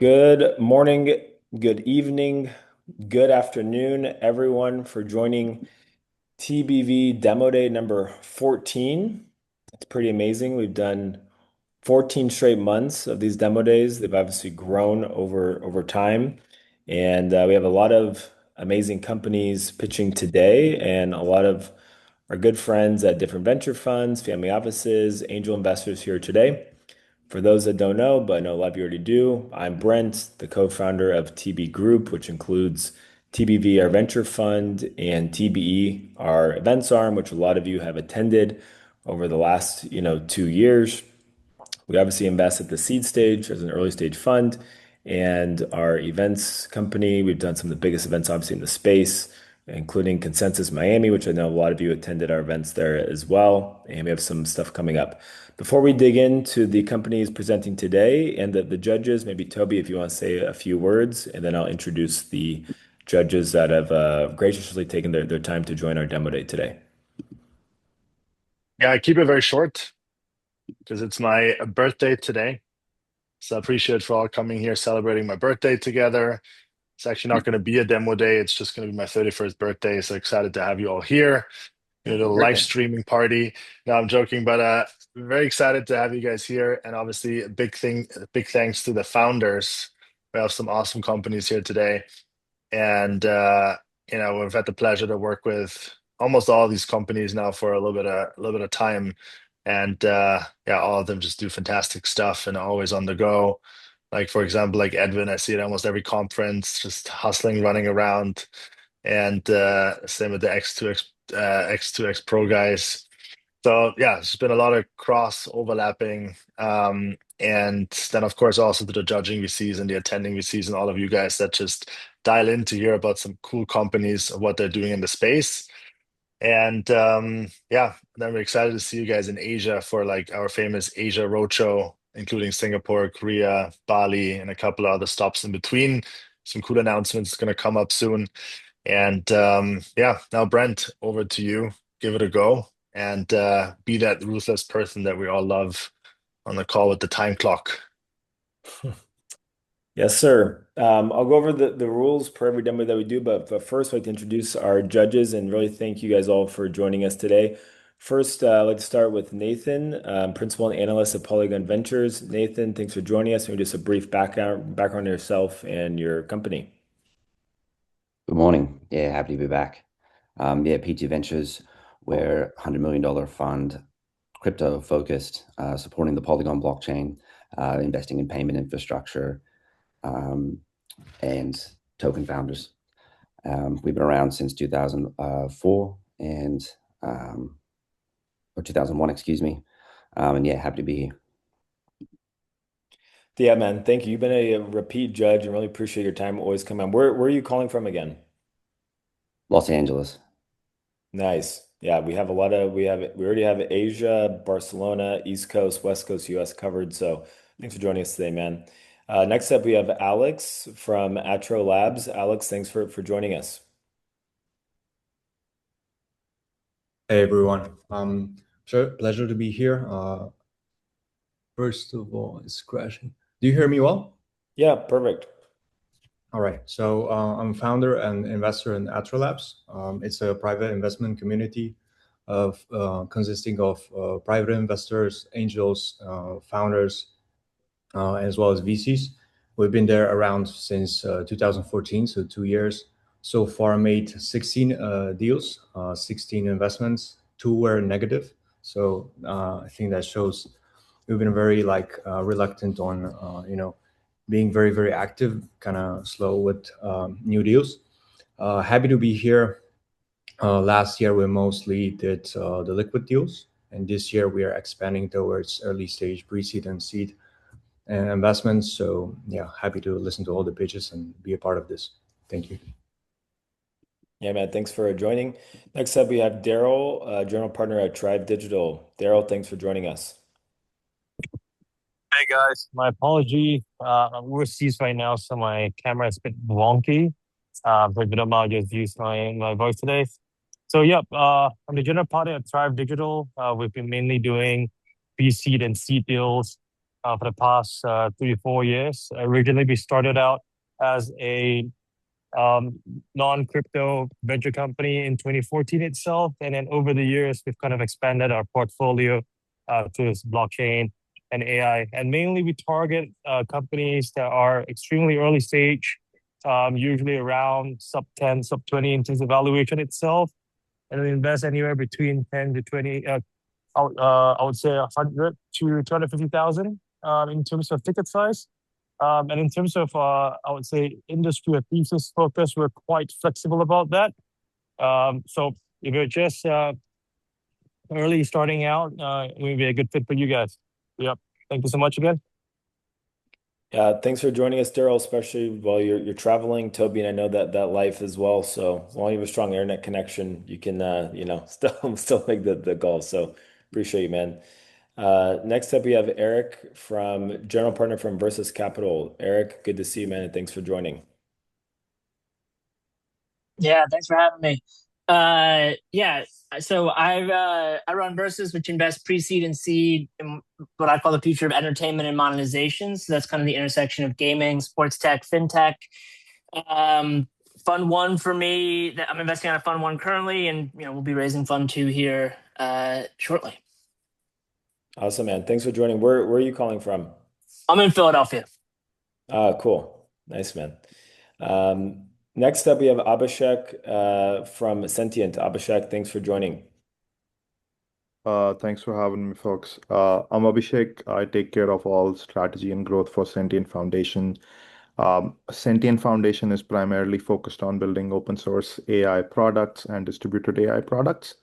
Good morning, good evening, good afternoon, everyone, for joining TBV Demo Day number 14. It's pretty amazing. We've done 14 straight months of these demo days. They've obviously grown over time, and we have a lot of amazing companies pitching today, and a lot of our good friends at different venture funds, family offices, angel investors here today. For those that don't know, but I know a lot of you already do, I'm Brent, the co-founder of TB Group, which includes TBV, our venture fund, and TBE, our events arm, which a lot of you have attended over the last, 2 years. We obviously invest at the seed stage as an early stage fund, and our events company, we've done some of the biggest events obviously in the space, including Consensus Miami, which I know a lot of you attended our events there as well, and we have some stuff coming up. Before we dig into the companies presenting today and the judges, maybe Toby, if you want to say a few words, and then I'll introduce the judges that have graciously taken their time to join our demo day today. Yeah, I keep it very short because it's my birthday today. So I appreciate for all coming here celebrating my birthday together. It's actually not going to be a demo day. It's just going to be my 31st birthday. So excited to have you all here. A Happy little live birthday. streaming party. No, I'm joking, but very excited to have you guys here. And obviously, big thanks to the founders. We have some awesome companies here today. And we've had the pleasure to work with almost all these companies now for a little bit of time. And yeah, all of them just do fantastic stuff and always on the go. Like for example, like Edwin, I see it almost every conference, just hustling, running around. And same with the X2X Pro guys. So yeah, there's been a lot of cross overlapping. And then of course also to the judging VCs and the attending VCs and all of you guys that just dial in to hear about some cool companies of what they're doing in the space. And yeah, then we're excited to see you guys in Asia for like our famous Asia Roadshow, including Singapore, Korea, Bali, and a couple of other stops in between. Some cool announcements going to come up soon. And yeah, now Brent, over to you. Give it a go and be that ruthless person that we all love on the call with the time clock. Yes, sir. I'll go over the rules per every demo that we do, but first I'd like to introduce our judges and really thank you guys all for joining us today. First, I'd like to start with Nathan, Principal and Analyst at Polygon Ventures. Nathan, thanks for joining us. Maybe just a brief background on yourself and your company. Good morning. Yeah, happy to be back. Yeah, PT Ventures, we're $100 million fund, crypto focused, supporting the Polygon blockchain, investing in payment infrastructure, and token founders. We've been around since 2004 or 2001, excuse me. And yeah, happy to be here. Yeah, man, thank you. You've been a repeat judge and really appreciate your time always coming on. Where are you calling from again? Los Angeles. Nice. Yeah, we already have Asia, Barcelona, East Coast, West Coast, US covered. So thanks for joining us today, man. Next up, we have Alex from Atro Labs. Alex, thanks for joining us. Hey everyone, sure, pleasure to be here. First of all, it's crashing. Do you hear me well? Yeah, perfect. All right, so I'm founder and investor in Atro Labs. It's a private investment community of consisting of private investors, angels, founders, as well as VCs. We've been there around since 2014, so 2 years. So far made 16 deals, 16 investments, two were negative. So I think that shows we've been very reluctant on, being very, very active, kind of slow with new deals. Happy to be here. Last year, we mostly did the liquid deals. And this year we are expanding towards early stage pre-seed and seed and investments. So yeah, happy to listen to all the pitches and be a part of this. Thank you. Yeah, man, thanks for joining. Next up, we have Daryl, general partner at Trive Digital. Daryl, thanks for joining us. Hey guys, my apology. I'm overseas right now, so my camera is a bit wonky. So if you don't mind, just use my voice today. So yep, I'm the general partner at Thrive Digital. We've been mainly doing pre-seed and seed deals for the past 3 to 4 years. Originally, we started out as a non-crypto venture company in 2014 itself. And then over the years, we've kind of expanded our portfolio to this blockchain and AI. And mainly we target companies that are extremely early stage, usually around sub 10, sub 20 in terms of valuation itself. And we invest anywhere between 10 to 20, I would say 100 to 250,000 in terms of ticket size. And in terms of, I would say, industry or thesis focus, we're quite flexible about that. So if you're just early starting out, it would be a good fit for you guys. Yep. Thank you so much again. Yeah, thanks for joining us, Daryl, especially while you're traveling. Toby and I know that life as well. So as long as you have a strong internet connection, you can still make the call. So appreciate you, man. Next up, we have Eric from General Partner from Versus Capital. Eric, good to see you, man, and thanks for joining. Yeah, thanks for having me. Yeah, so I run Versus, which invests pre-seed and seed in what I call the future of entertainment and monetization. So that's kind of the intersection of gaming, sports tech, fintech. Fund one for me, I'm investing on a fund one currently, and we'll be raising fund two here shortly. Awesome, man. Thanks for joining. Where are you calling from? I'm in Philadelphia. Cool. Nice, man. Next up, we have Abhishek from Sentient. Abhishek, thanks for joining. Thanks for having me, folks. I'm Abhishek. I take care of all strategy and growth for Sentient Foundation. Sentient Foundation is primarily focused on building open source AI products and distributed AI products,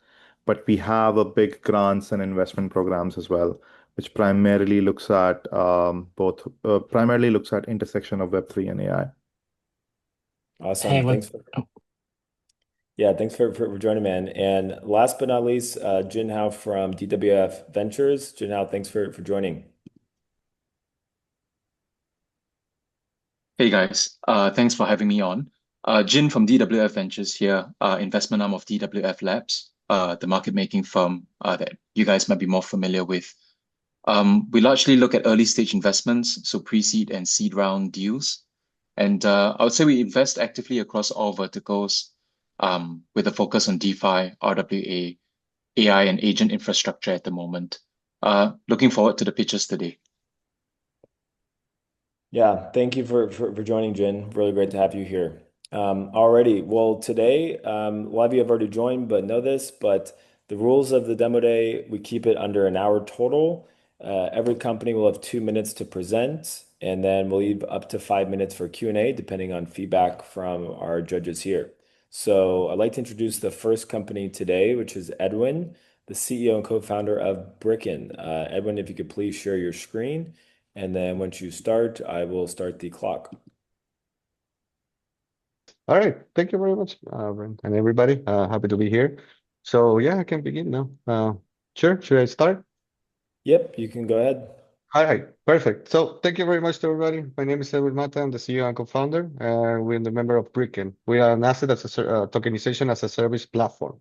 but we have a big grants and investment programs as well, which primarily looks at intersection of Web3 and AI. Awesome. Hey, thanks for joining, man. And last but not least, Jinhao from TBV Ventures. Jinhao, thanks for joining. Hey guys, thanks for having me on. Jin from DWF Ventures here, investment arm of DWF Labs, the market making firm that you guys might be more familiar with. We largely look at early stage investments, so pre-seed and seed round deals. And I would say we invest actively across all verticals with a focus on DeFi, RWA, AI, and agent infrastructure at the moment. Looking forward to the pitches today. Yeah, thank you for joining, Jin. Really great to have you here. Alrighty, well, today, a lot of you have already joined, but know this, but the rules of the demo day, we keep it under an hour total. Every company will have 2 minutes to present, and then we'll leave up to 5 minutes for Q&A, depending on feedback from our judges here. So I'd like to introduce the first company today, which is Edwin, the CEO and co-founder of Bricken. Edwin, if you could please share your screen. And then once you start, I will start the clock. All right. Thank you very much, Brent, and everybody. Happy to be here. So yeah, I can begin now. Sure. Should I start? Yep, you can go ahead. All right. Perfect. So thank you very much to everybody. My name is Edwin Mata. I'm the CEO and co-founder, and we're the member of Bricken. We are an asset as a tokenization as a service platform.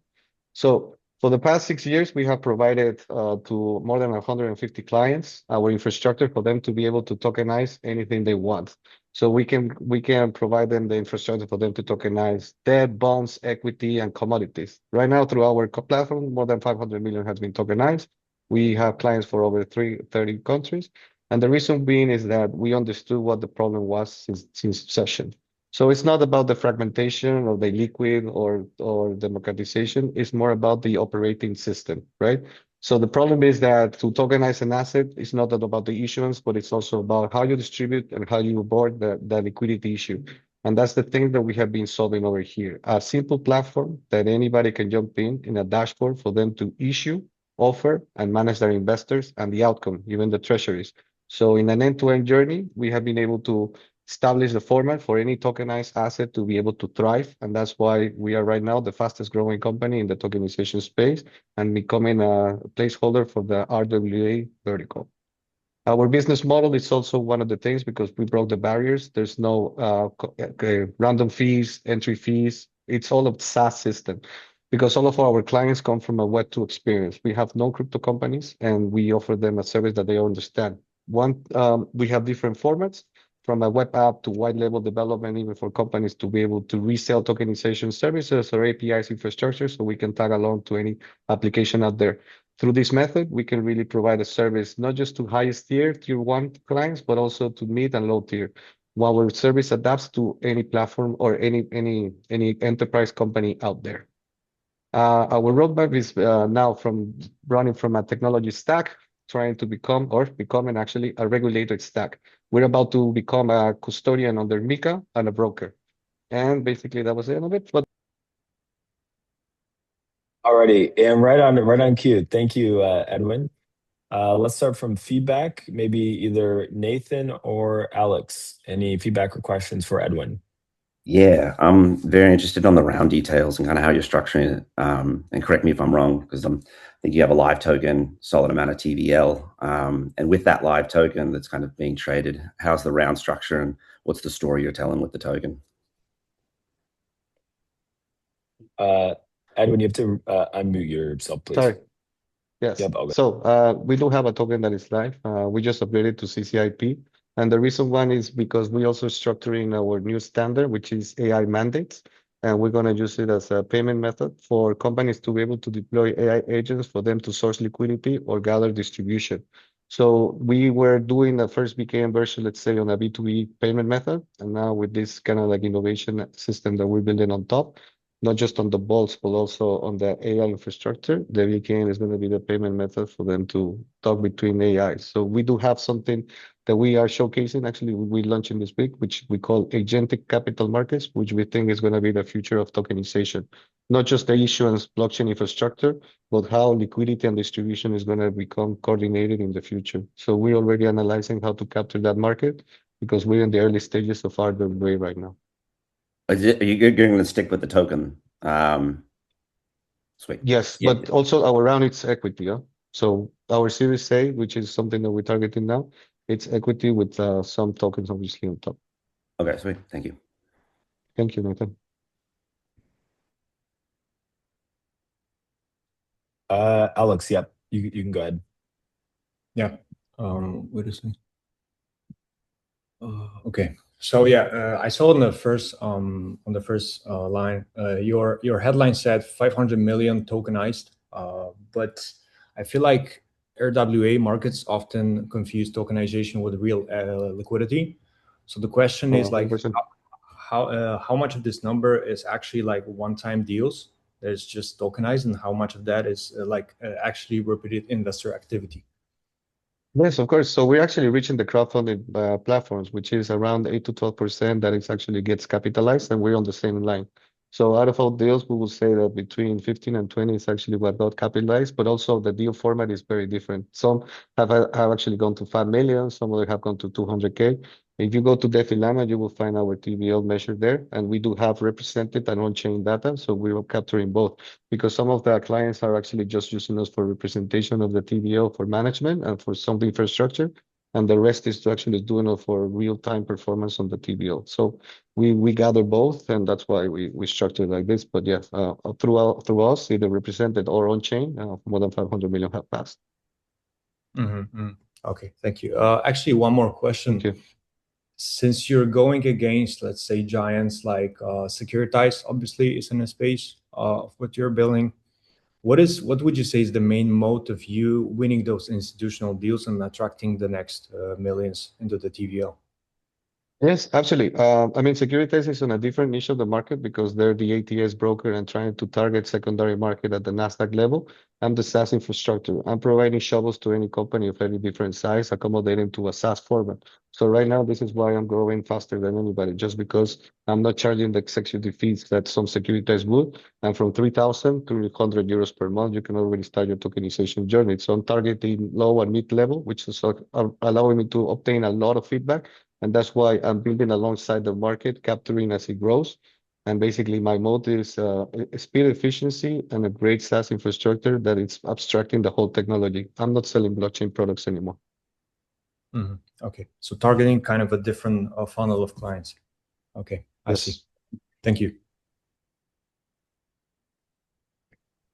So for the past 6 years, we have provided to more than 150 clients our infrastructure for them to be able to tokenize anything they want. So we can provide them the infrastructure for them to tokenize debt, bonds, equity, and commodities. Right now, through our platform, more than 500 million has been tokenized. We have clients for over 30 countries. And the reason being is that we understood what the problem was since inception. So it's not about the fragmentation or the liquid or democratization. It's more about the operating system, right? So the problem is that to tokenize an asset, it's not about the issuance, but it's also about how you distribute and how you board the liquidity issue. And that's the thing that we have been solving over here. A simple platform that anybody can jump in a dashboard for them to issue, offer, and manage their investors and the outcome, even the treasuries. So in an end-to-end journey, we have been able to establish the format for any tokenized asset to be able to thrive. And that's why we are right now the fastest growing company in the tokenization space and becoming a placeholder for the RWA vertical. Our business model is also one of the things because we broke the barriers. There's no random fees, entry fees. It's all a SaaS system because all of our clients come from a Web2 experience. We have no crypto companies and we offer them a service that they understand. We have different formats, from a web app to white label development, even for companies to be able to resell tokenization services or APIs infrastructure, so we can tag along to any application out there. Through this method, we can really provide a service not just to highest tier 1 clients, but also to mid and low tier, while our service adapts to any platform or any enterprise company out there. Our roadmap is now running from a technology stack, trying to becoming actually a regulated stack. We're about to become a custodian under MiCA and a broker. And basically that was the end of it. But Alrighty, and right on cue. Thank you, Edwin. Let's start from feedback. Maybe either Nathan or Alex. Any feedback or questions for Edwin? Yeah, I'm very interested on the round details and kind of how you're structuring it. And correct me if I'm wrong, because I think you have a live token, solid amount of TVL. And with that live token that's kind of being traded, how's the round structure and what's the story you're telling with the token? Edwin, you have to unmute yourself, please. sorry. Yes. Yep, okay. So we do have a token that is live. We just upgraded to CCIP. And the reason one is because we also structuring our new standard, which is AI mandates. And we're going to use it as a payment method for companies to be able to deploy AI agents for them to source liquidity or gather distribution. So we were doing the first BKM version, let's say, on a B2B payment method. And now with this kind of like innovation system that we're building on top, not just on the bolts, but also on the AI infrastructure, the VKN is going to be the payment method for them to talk between AI. So we do have something that we are showcasing. Actually, we launching this week, which we call agentic capital markets, which we think is going to be the future of tokenization. Not just the issuance blockchain infrastructure, but how liquidity and distribution is going to become coordinated in the future. So we're already analyzing how to capture that market because we're in the early stages of our way right now. Are you going to stick with the token? Sweet. Yes, Yeah. but also our round it's equity. Yeah? So our Series A, which is something that we're targeting now, it's equity with some tokens obviously on top. Okay, sweet. Thank you. Thank you, Nathan. Alex, yep, you can go ahead. Yeah. What is it? Okay. So yeah, I saw on the first line, your headline said 500 million tokenized, but I feel like RWA markets often confuse tokenization with real liquidity. So the question is like, 100%. how much of this number is actually like one-time deals that is just tokenized, and how much of that is actually repeated investor activity? Yes, of course. So we're actually reaching the crowdfunding platforms, which is around 8 to 12% that it actually gets capitalized, and we're on the same line. So out of all deals, we will say that between 15 and 20 is actually what got capitalized, but also the deal format is very different. Some have actually gone to 5 million, some other have gone to 200K. If you go to Defilama, you will find our TVL measured there, and we do have represented and on-chain data, so we are capturing both, because some of the clients are actually just using us for representation of the TVL for management and for some infrastructure, and the rest is to actually doing it for real-time performance on the TVL. So we gather both, and that's why we structure it like this. But yeah, through us, either represented or on-chain, more than 500 million have passed. Okay, thank you. Actually, one more question. Thank you. Since you're going against, let's say, giants like Securitize, obviously, is in a space of what you're building. What would you say is the main motive of you winning those institutional deals and attracting the next millions into the TVL? Yes, absolutely. I mean, Securitize is on a different niche of the market because they're the ATS broker and trying to target secondary market at the Nasdaq level. I'm the SaaS infrastructure. I'm providing shovels to any company of any different size, accommodating to a SaaS format. So right now, this is why I'm growing faster than anybody, just because I'm not charging the executive fees that some Securitize would. And from 3,000 to 100 euros per month, you can already start your tokenization journey. So I'm targeting low and mid level, which is allowing me to obtain a lot of feedback. And that's why I'm building alongside the market, capturing as it grows. And basically, my mode is speed, efficiency, and a great SaaS infrastructure that it's abstracting the whole technology. I'm not selling blockchain products anymore. Okay, so targeting kind of a different funnel of clients. Okay, I see. Thank you.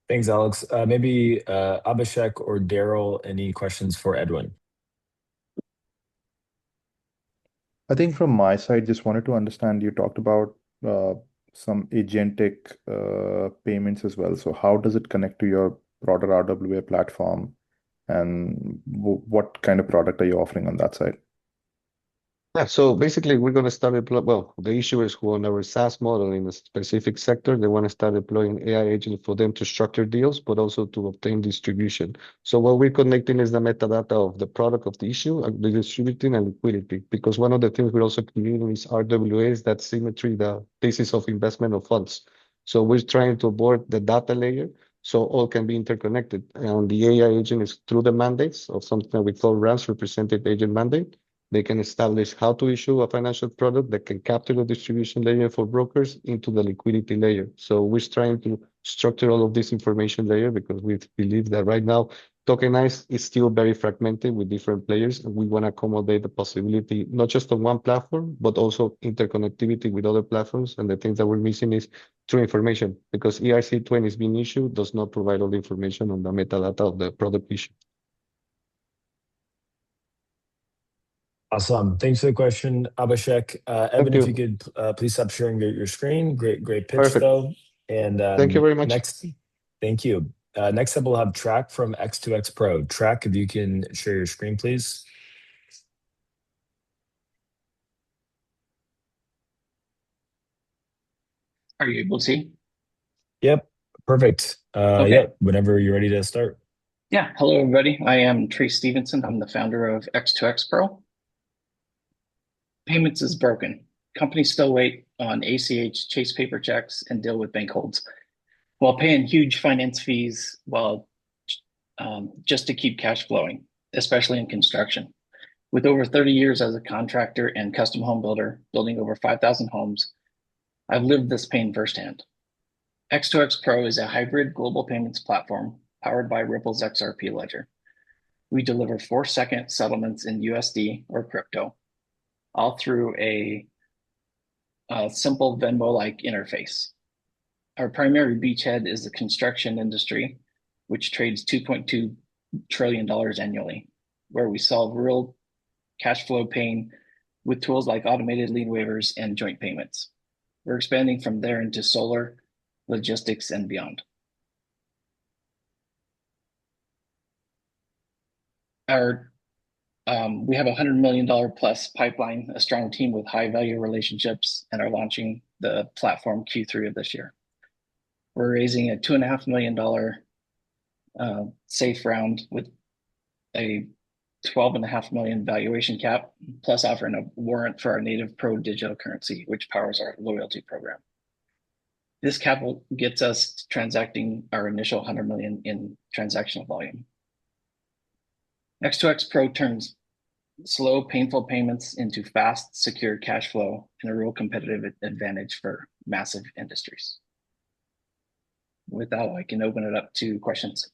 Thanks, Alex. Maybe Abhishek or Daryl, any questions for Edwin? I think from my side, just wanted to understand, you talked about uh, some agentic payments as well. So how does it connect to your broader RWA platform, and what kind of product are you offering on that side? Yeah, so basically we're going to start well, the issuers who own our SaaS model in a specific sector, they want to start deploying AI agents for them to structure deals, but also to obtain distribution. So what we're connecting is the metadata of the product of the issue, the distributing and liquidity, because one of the things we're also creating is RWAs, that symmetry, the basis of investment of funds. So we're trying to board the data layer so all can be interconnected. And the AI agent is through the mandates of something that we call RAMs, represented agent mandate. They can establish how to issue a financial product that can capture the distribution layer for brokers into the liquidity layer. So we're trying to structure all of this information layer because we believe that right now tokenized is still very fragmented with different players, and we want to accommodate the possibility not just on one platform, but also interconnectivity with other platforms. And the things that we're missing is true information, because ERC20 is being issued does not provide all the information on the metadata of the product issue. Awesome. Thanks for the question, Abhishek. Evan, Thank if you you. could please stop sharing your screen. Great pitch, Perfect. though. And Thank you very much. next, thank you. Next up, we'll have Track from X2X Pro. Track, if you can share your screen, please. Are you able to see? Yep, perfect. Okay. Yep, whenever you're ready to start. Yeah. Hello, everybody. I am Trace Stevenson. I'm the founder of X2X Pro. Payments is broken. Companies still wait on ACH, chase paper checks, and deal with bank holds while paying huge finance fees just to keep cash flowing, especially in construction. With over 30 years as a contractor and custom home builder, building over 5,000 homes, I've lived this pain firsthand. X2X Pro is a hybrid global payments platform powered by Ripple's XRP ledger. We deliver 4-second settlements in USD or crypto, all through a simple Venmo-like interface. Our primary beachhead is the construction industry, which trades $2.2 trillion annually, where we solve real cash flow pain with tools like automated lien waivers and joint payments. We're expanding from there into solar, logistics, and beyond. We have a $100 million plus pipeline, a strong team with high value relationships, and are launching the platform Q3 of this year. We're raising a $2.5 million safe round with a $12.5 million valuation cap, plus offering a warrant for our native pro digital currency, which powers our loyalty program. This capital gets us transacting our initial 100 million in transactional volume. X2X Pro turns slow, painful payments into fast, secure cash flow and a real competitive advantage for massive industries. With that, I can open it up to questions.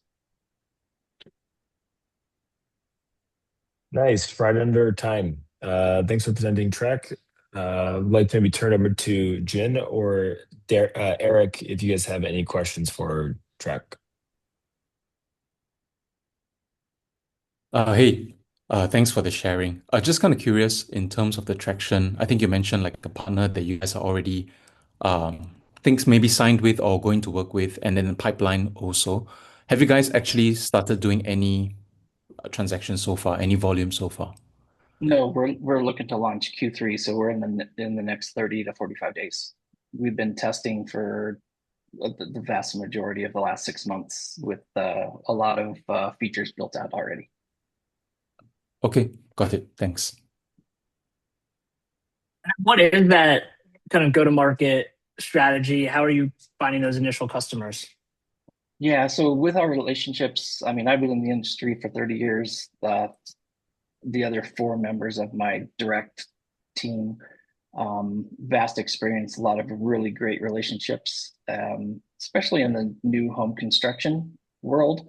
Nice, right under time. Thanks for presenting, Track. I'd like to maybe turn over to Jin or Eric if you guys have any questions for Track. Hey, thanks for the sharing. Just kind of curious in terms of the traction. I think you mentioned like a partner that you guys are already things maybe signed with or going to work with, and then the pipeline also. Have you guys actually started doing any transactions so far, any volume so far? No, we're looking to launch Q3, so we're in the next 30 to 45 days. We've been testing for the vast majority of the last 6 months with a lot of features built out already. Okay, got it. Thanks. What is that kind of go-to-market strategy? How are you finding those initial customers? Yeah, so with our relationships, I mean, I've been in the industry for 30 years. The other 4 members of my direct team, vast experience, a lot of really great relationships, especially in the new home construction world.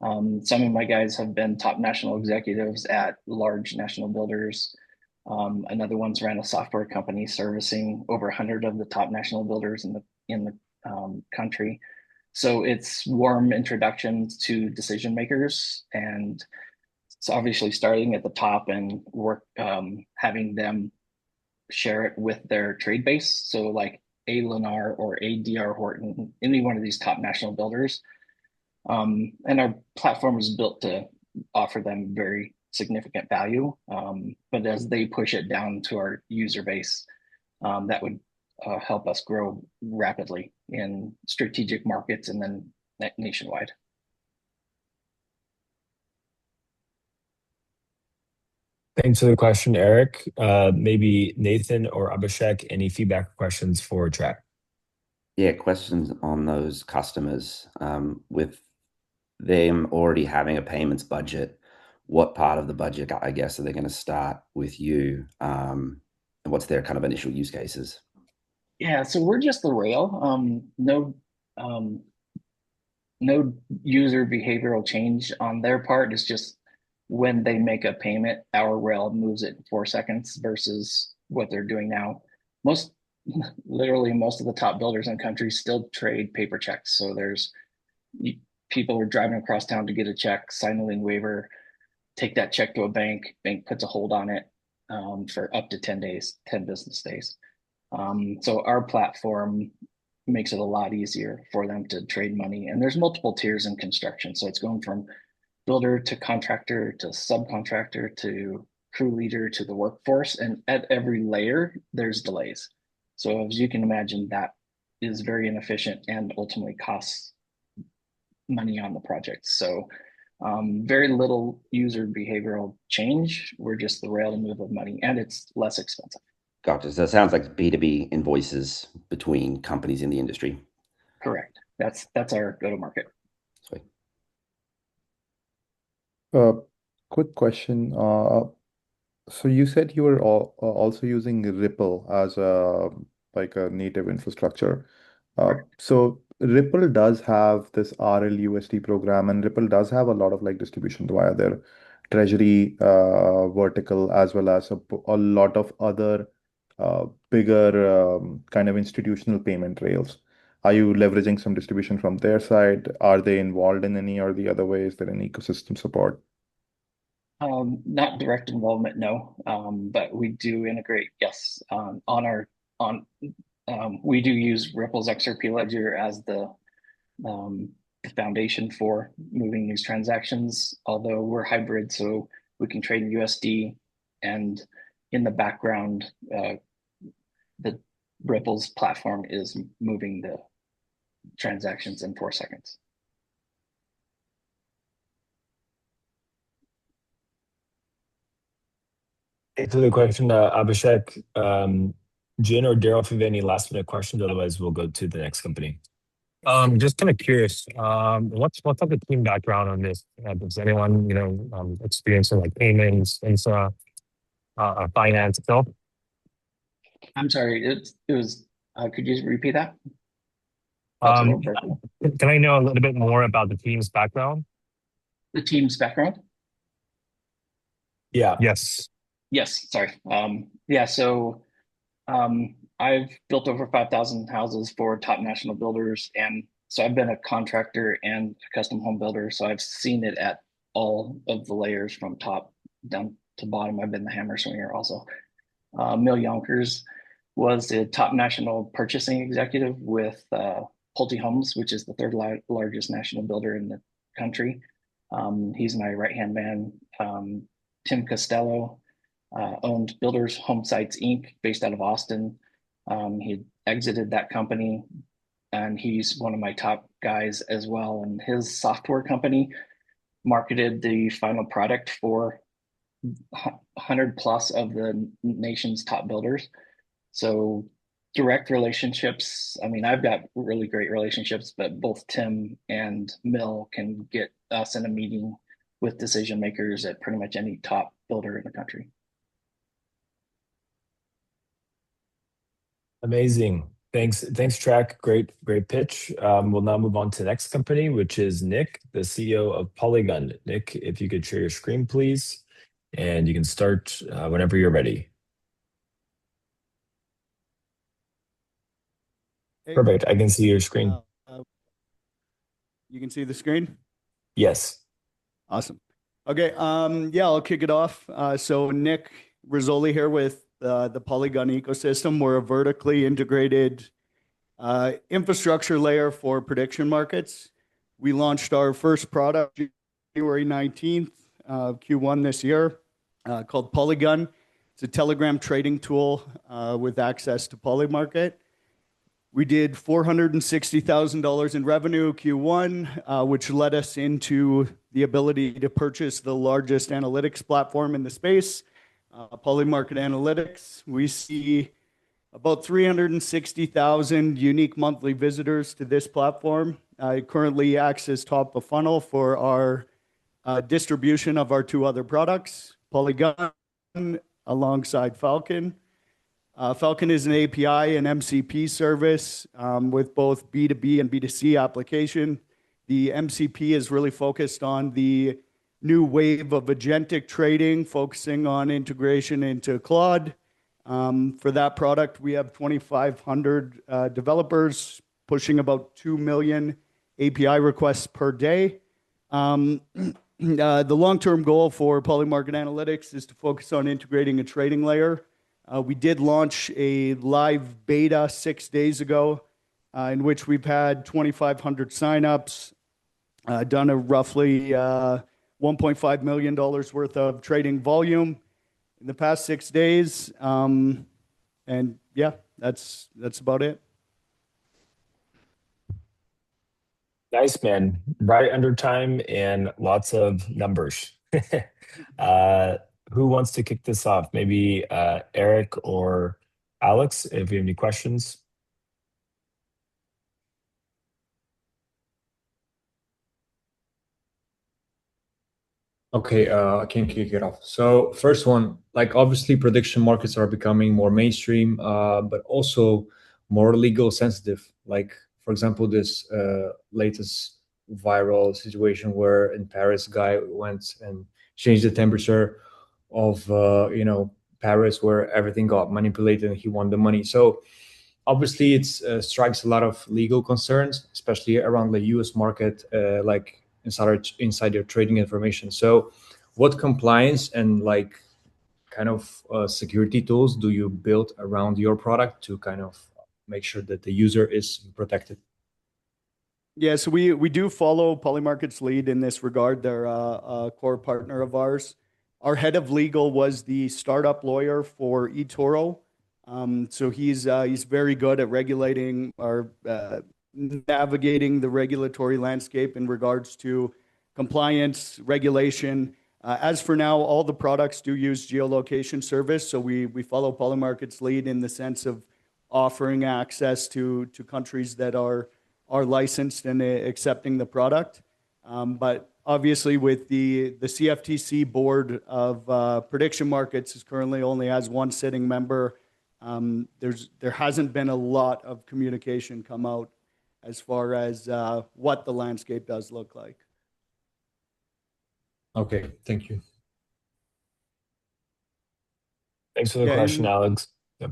Some of my guys have been top national executives at large national builders. Another one's ran a software company servicing over 100 of the top national builders in the country. So it's warm introductions to decision makers, and it's obviously starting at the top and having them share it with their trade base. So like a Lennar or a DR Horton, any one of these top national builders. And our platform is built to offer them very significant value. But as they push it down to our user base, that would help us grow rapidly in strategic markets and then nationwide. Thanks for the question, Eric. Maybe Nathan or Abhishek, any feedback or questions for Track? Yeah, questions on those customers. With them already having a payments budget, what part of the budget, I guess, are they going to start with you? And what's their kind of initial use cases? Yeah, so we're just the rail. No user behavioral change on their part. It's just when they make a payment, our rail moves it in 4 seconds versus what they're doing now. Literally most of the top builders in the country still trade paper checks. So people are driving across town to get a check, sign a lien waiver, take that check to a bank puts a hold on it for up to 10 days, 10 business days. So our platform makes it a lot easier for them to trade money. And there's multiple tiers in construction. So it's going from builder to contractor to subcontractor to crew leader to the workforce. And at every layer, there's delays. So as you can imagine, that is very inefficient and ultimately costs money on the project. So very little user behavioral change. We're just the rail to move of money, and it's less expensive. Gotcha. So it sounds like B2B invoices between companies in the industry. Correct. That's our go-to-market. Sweet. Quick question. So you said you were also using Ripple as a native infrastructure. So Ripple does have this RLUSD program, and Ripple does have a lot of distribution via their treasury vertical, as well as a lot of other bigger kind of institutional payment rails. Are you leveraging some distribution from their side? Are they involved in any or the other way? Is there any ecosystem support? Not direct involvement, no. But we do integrate, yes. We do use Ripple's XRP ledger as the foundation for moving these transactions, although we're hybrid, so we can trade in USD, and in the background, the Ripple's platform is moving the transactions in 4 seconds. Thanks for the question, Abhishek. Jin or Daryl, if you have any last minute questions, otherwise we'll go to the next company. Just kind of curious, what's the team background on this? Does anyone, experience in payments, infra, finance itself? I'm sorry, it was, could you repeat that? Can I know a little bit more about the team's background? The team's background? Yeah. Yes. Yes, sorry. Yeah, so I've built over 5,000 houses for top national builders. And so I've been a contractor and a custom home builder. So I've seen it at all of the layers from top down to bottom. I've been the hammer swinger also. Mill Yonkers was a top national purchasing executive with Pulte Homes, which is the third largest national builder in the country. He's my right-hand man. Tim Costello owned Builders Home Sites Inc., based out of Austin. He exited that company, and he's one of my top guys as well. And his software company marketed the final product for 100 plus of the nation's top builders. So direct relationships. I mean, I've got really great relationships, but both Tim and Mill can get us in a meeting with decision makers at pretty much any top builder in the country. Amazing. Thanks, Track. Great pitch. We'll now move on to the next company, which is Nick, the CEO of Polygon. Nick, if you could share your screen, please, and you can start whenever you're ready. Hey. Perfect. I can see your screen. You can see the screen? Yes. Awesome. Okay. Yeah, I'll kick it off. So Nick Rizzoli here with the Polygon ecosystem. We're a vertically integrated infrastructure layer for prediction markets. We launched our first product January 19th, Q1 this year, called Polygon. It's a Telegram trading tool with access to Polymarket. We did $460,000 in revenue Q1, which led us into the ability to purchase the largest analytics platform in the space, Polymarket Analytics. We see about 360,000 unique monthly visitors to this platform. It currently acts as top of funnel for our distribution of our two other products, Polygon alongside Falcon. Falcon is an API and MCP service with both B2B and B2C application. The MCP is really focused on the new wave of agentic trading, focusing on integration into Claude. For that product, we have 2,500 developers pushing about 2 million API requests per day. The long-term goal for Polymarket Analytics is to focus on integrating a trading layer. We did launch a live beta 6 days ago, in which we've had 2,500 signups, done a roughly $1.5 million worth of trading volume in the past 6 days. And yeah, that's about it. Nice, man. Right under time and lots of numbers. Who wants to kick this off? Maybe Eric or Alex, if you have any questions. Okay, I can kick it off. So first one, like obviously prediction markets are becoming more mainstream, but also more legal sensitive. Like for example, this latest viral situation where in Paris, guy went and changed the temperature of Paris, where everything got manipulated and he won the money. So obviously it strikes a lot of legal concerns, especially around the US market, like insider trading information. So what compliance and like kind of security tools do you build around your product to kind of make sure that the user is protected? Yeah, so we do follow Polymarket's lead in this regard. They're a core partner of ours. Our head of legal was the startup lawyer for eToro. So he's very good at regulating or navigating the regulatory landscape in regards to compliance, regulation. As for now, all the products do use geolocation service. So we follow Polymarket's lead in the sense of offering access to countries that are licensed and accepting the product. But obviously with the CFTC board of prediction markets is currently only has one sitting member. There hasn't been a lot of communication come out as far as what the landscape does look like. Okay, thank you. Thanks for the question, Alex. Yep.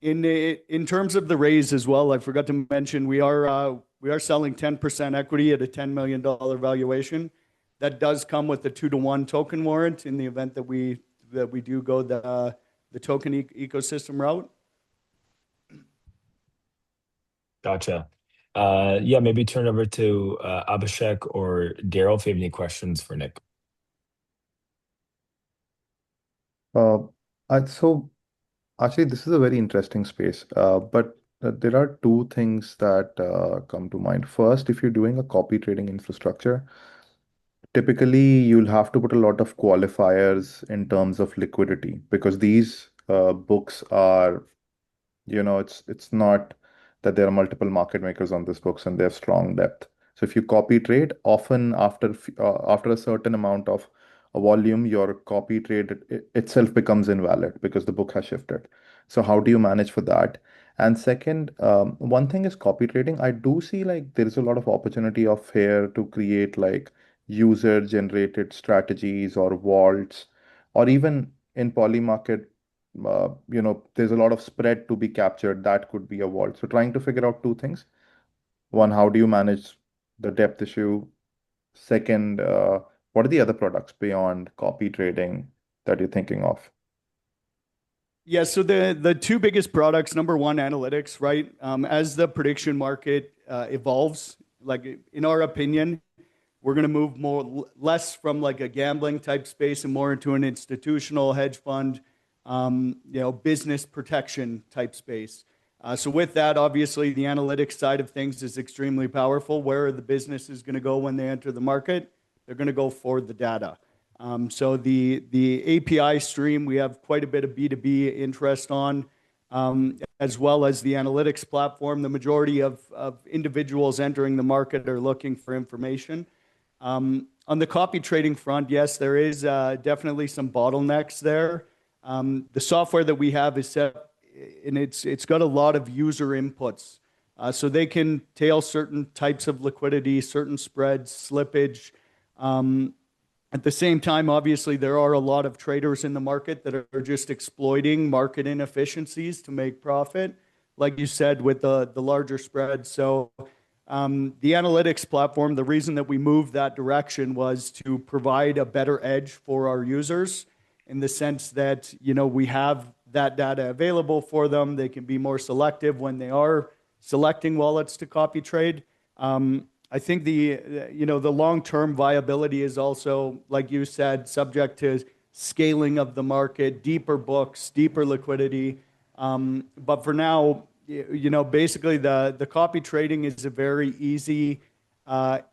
In terms of the raise as well, I forgot to mention we are selling 10% equity at a $10 million valuation. That does come with the 2-to-1 token warrant in the event that we do go the token ecosystem route. Gotcha. Yeah, maybe turn over to Abhishek or Daryl if you have any questions for Nick. So actually, this is a very interesting space, but there are two things that come to mind. First, if you're doing a copy trading infrastructure, typically you'll have to put a lot of qualifiers in terms of liquidity because these books are, it's not that there are multiple market makers on these books and they have strong depth. So if you copy trade, often after a certain amount of volume, your copy trade itself becomes invalid because the book has shifted. So how do you manage for that? And second, one thing is copy trading. I do see like there is a lot of opportunity of here to create like user generated strategies or vaults, or even in Polymarket, there's a lot of spread to be captured. That could be a vault. So trying to figure out two things. One, how do you manage the depth issue? Second, what are the other products beyond copy trading that you're thinking of? Yeah, so the two biggest products, number one, analytics, right? As the prediction market evolves, like in our opinion, we're going to move less from like a gambling type space and more into an institutional hedge fund, business protection type space. So with that, obviously, the analytics side of things is extremely powerful. Where are the businesses going to go when they enter the market? They're going to go for the data. So the API stream, we have quite a bit of B2B interest on, as well as the analytics platform. The majority of individuals entering the market are looking for information. On the copy trading front, yes, there is definitely some bottlenecks there. The software that we have is set, and it's got a lot of user inputs. So they can tail certain types of liquidity, certain spreads, slippage. At the same time, obviously, there are a lot of traders in the market that are just exploiting market inefficiencies to make profit, like you said, with the larger spreads. So the analytics platform, the reason that we moved that direction was to provide a better edge for our users in the sense that, we have that data available for them. They can be more selective when they are selecting wallets to copy trade. I think the long-term viability is also, like you said, subject to scaling of the market, deeper books, deeper liquidity. But for now, basically the copy trading is a very easy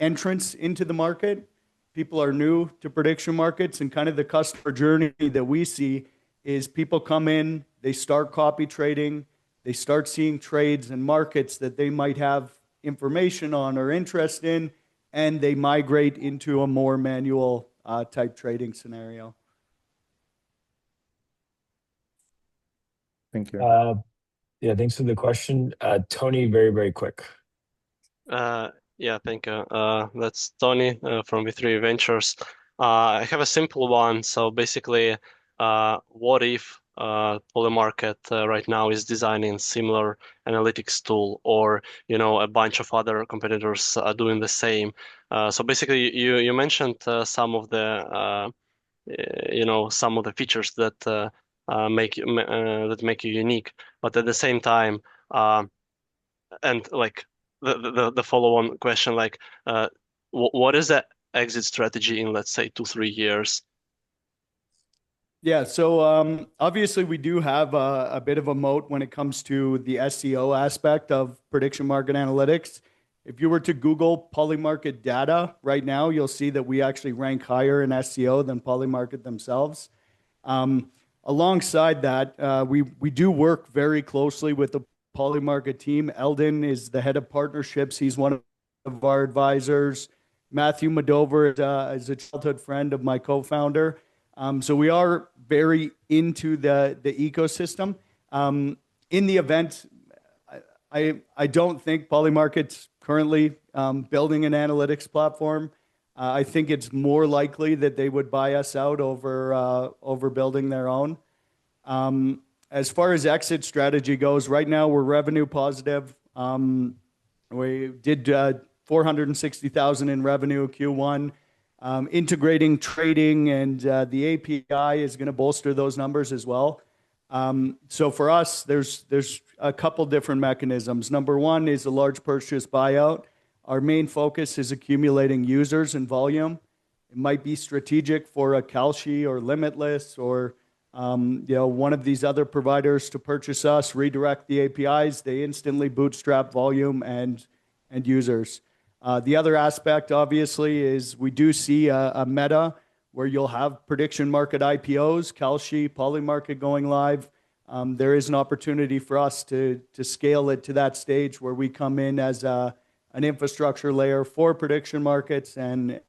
entrance into the market. People are new to prediction markets, and kind of the customer journey that we see is people come in, they start copy trading, they start seeing trades and markets that they might have information on or interest in, and they migrate into a more manual type trading scenario. Thank you. Yeah, thanks for the question. Tony, very, very quick. Yeah, thank you. That's Tony from V3V Ventures. I have a simple one. So basically, what if Polymarket right now is designing similar analytics tool, or a bunch of other competitors are doing the same? So basically, you mentioned some of the features that make you unique, but at the same time, and like the follow-on question, like what is the exit strategy in, let's say, 2-3 years? Yeah, so obviously we do have a bit of a moat when it comes to the SEO aspect of prediction market analytics. If you were to Google Polymarket data right now, you'll see that we actually rank higher in SEO than Polymarket themselves. Alongside that, we do work very closely with the Polymarket team. Eldon is the head of partnerships. He's one of our advisors. Matthew Madover is a childhood friend of my co-founder. So we are very into the ecosystem. In the event, I don't think Polymarket's currently building an analytics platform. I think it's more likely that they would buy us out over building their own. As far as exit strategy goes, right now we're revenue positive. We did 460,000 in revenue Q1. Integrating trading and the API is going to bolster those numbers as well. So for us, there's a couple different mechanisms. Number one is a large purchase buyout. Our main focus is accumulating users and volume. It might be strategic for a Kalshi or Limitless or one of these other providers to purchase us, redirect the APIs. They instantly bootstrap volume and users. The other aspect, obviously, is we do see a meta where you'll have prediction market IPOs, Kalshi, Polymarket going live. There is an opportunity for us to scale it to that stage where we come in as an infrastructure layer for prediction markets. And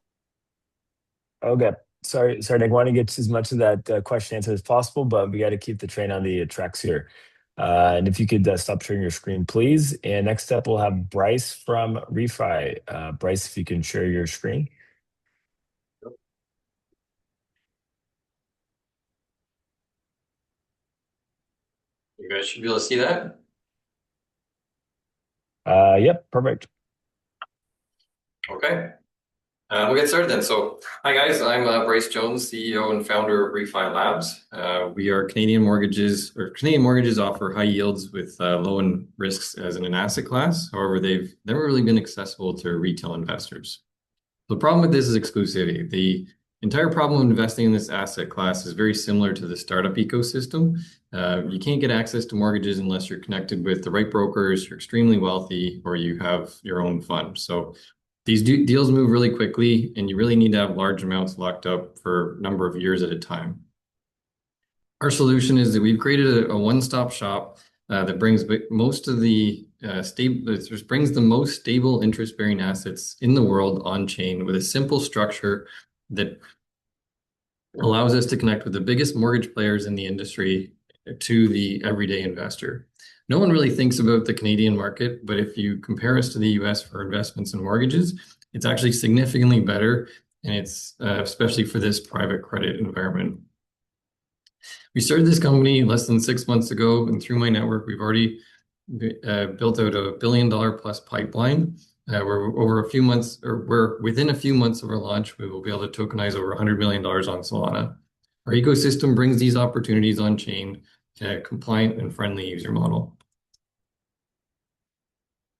Okay. Sorry, Nick. I want to get to as much of that question answered as possible, but we got to keep the train on the tracks here. And if you could stop sharing your screen, please. And next up, we'll have Bryce from Refi. Bryce, if you can share your screen. You guys should be able to see that. Yep, perfect. Okay. We'll get started then. So, hi guys, I'm Bryce Jones, CEO and founder of V3V Labs. We are Canadian mortgages, or Canadian mortgages offer high yields with low in risks as an asset class. However, they've never really been accessible to retail investors. The problem with this is exclusivity. The entire problem of investing in this asset class is very similar to the startup ecosystem. You can't get access to mortgages unless you're connected with the right brokers, you're extremely wealthy, or you have your own fund. So these deals move really quickly, and you really need to have large amounts locked up for a number of years at a time. Our solution is that we've created a one-stop shop that brings most of the brings the most stable interest-bearing assets in the world on chain with a simple structure that allows us to connect with the biggest mortgage players in the industry to the everyday investor. No one really thinks about the Canadian market, but if you compare us to the US for investments in mortgages, it's actually significantly better, and it's especially for this private credit environment. We started this company less than 6 months ago, and through my network, we've already built out a $1 billion plus pipeline. We're within a few months of our launch, we will be able to tokenize over $100 million on Solana. Our ecosystem brings these opportunities on chain to a compliant and friendly user model.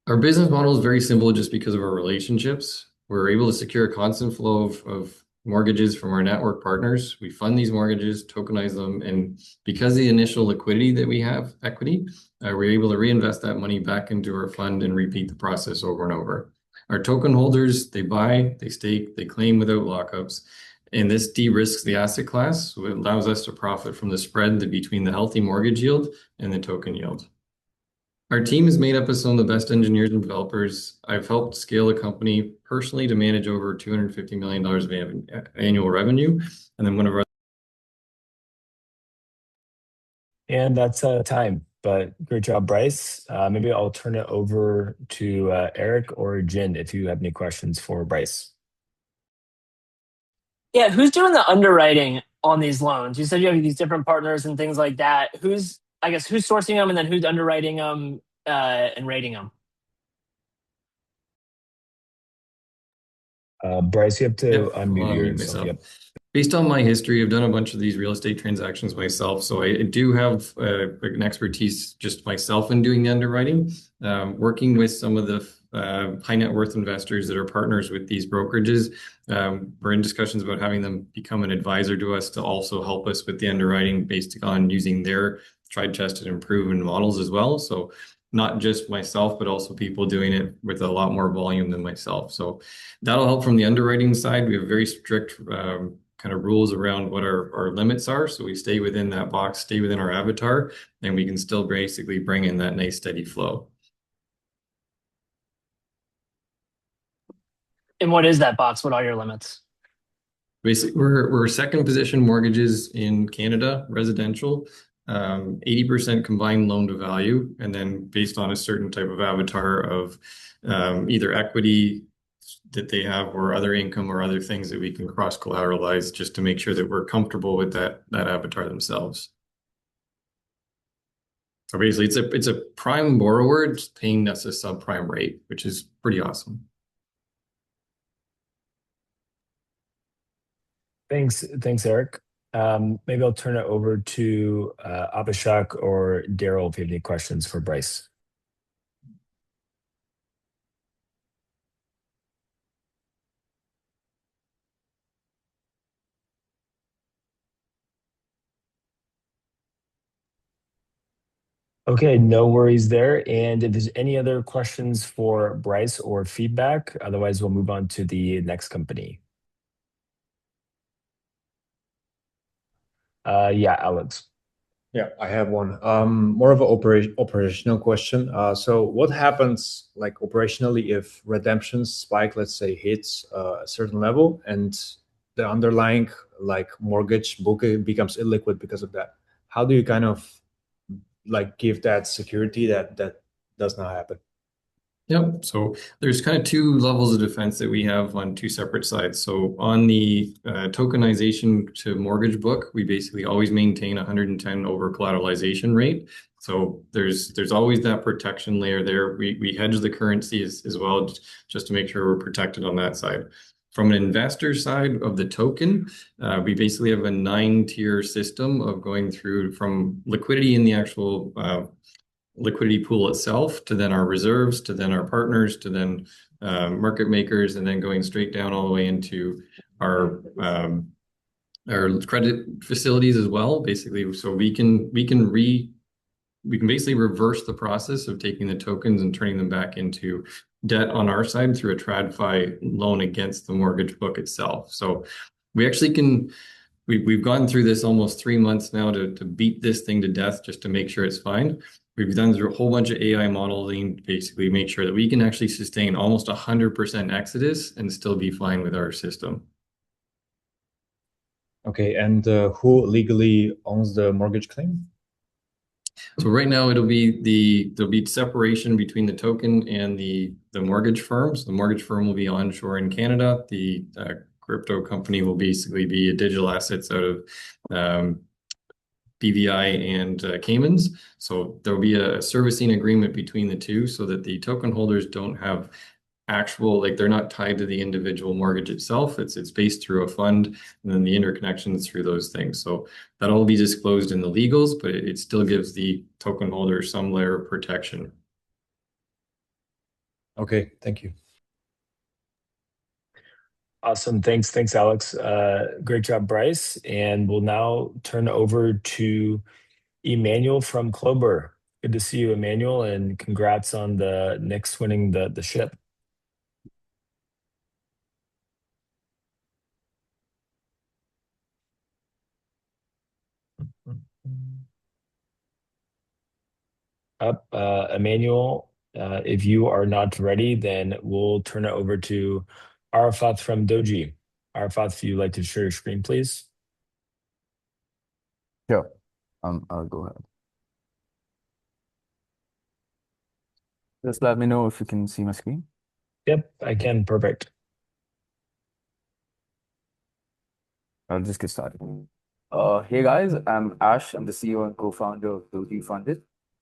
Our business model is very simple just because of our relationships. We're able to secure a constant flow of mortgages from our network partners. We fund these mortgages, tokenize them, and because of the initial liquidity that we have, equity, we're able to reinvest that money back into our fund and repeat the process over and over. Our token holders, they buy, they stake, they claim without lockups, and this de-risks the asset class, so it allows us to profit from the spread between the healthy mortgage yield and the token yield. Our team is made up of some of the best engineers and developers. I've helped scale a company personally to manage over $250 million of annual revenue. And then one of our... And that's time, but great job, Bryce. Maybe I'll turn it over to Eric or Jin if you have any questions for Bryce. Yeah, who's doing the underwriting on these loans? You said you have these different partners and things like that. Who's sourcing them, and then who's underwriting them and rating them? Bryce, you have to unmute yourself. Yep. Based on my history, I've done a bunch of these real estate transactions myself, so I do have an expertise just myself in doing the underwriting. Working with some of the high net worth investors that are partners with these brokerages, we're in discussions about having them become an advisor to us to also help us with the underwriting based on using their tried, tested, and proven models as well. So not just myself, but also people doing it with a lot more volume than myself. So that'll help from the underwriting side. We have very strict kind of rules around what our limits are. So we stay within that box, stay within our avatar, and we can still basically bring in that nice steady flow. And what is that box? What are your limits? Basically, we're second position mortgages in Canada, residential, 80% combined loan to value, and then based on a certain type of avatar of either equity that they have or other income or other things that we can cross collateralize just to make sure that we're comfortable with that avatar themselves. So basically, it's a prime borrower just paying us a subprime rate, which is pretty awesome. Thanks, Eric. Maybe I'll turn it over to Abhishek or Daryl if you have any questions for Bryce. Okay, no worries there. And if there's any other questions for Bryce or feedback, otherwise we'll move on to the next company. Yeah, Alex. Yeah, I have one. More of an operational question. So what happens like operationally if redemptions spike, let's say hits a certain level and the underlying like mortgage book becomes illiquid because of that? How do you kind of like give that security that does not happen? Yep. So there's kind of two levels of defense that we have on two separate sides. So on the tokenization to mortgage book, we basically always maintain 110 over collateralization rate. So there's always that protection layer there. We hedge the currency as well, just to make sure we're protected on that side. From an investor side of the token, we basically have a 9-tier system of going through from liquidity in the actual liquidity pool itself, to then our reserves, to then our partners, to then market makers, and then going straight down all the way into our credit facilities as well, basically. So we can basically reverse the process of taking the tokens and turning them back into debt on our side through a TradFi loan against the mortgage book itself. So we actually can. We've gone through this almost 3 months now to beat this thing to death just to make sure it's fine. We've done through a whole bunch of AI modeling to basically make sure that we can actually sustain almost 100% exodus and still be fine with our system. Okay, and who legally owns the mortgage claim? So right now there'll be separation between the token and the mortgage firms. The mortgage firm will be onshore in Canada. The crypto company will basically be digital assets out of BVI and Caymans. So there'll be a servicing agreement between the two so that the token holders don't have actual, like they're not tied to the individual mortgage itself. It's based through a fund, and then the interconnections through those things. So that'll all be disclosed in the legals, but it still gives the token holder some layer of protection. Okay, thank you. Awesome. Thanks, Alex. Great job, Bryce. And we'll now turn over to Emmanuel from Clover. Good to see you, Emmanuel, and congrats on the Knicks winning the ship. Emmanuel, if you are not ready, then we'll turn it over to Arafat from Doji. Arafat, if you'd like to share your screen, please. Sure. I'll go ahead. Just let me know if you can see my screen. Yep, I can. Perfect. I'll just get started. Hey guys, I'm Ash. I'm the CEO and co-founder of Doji Funded,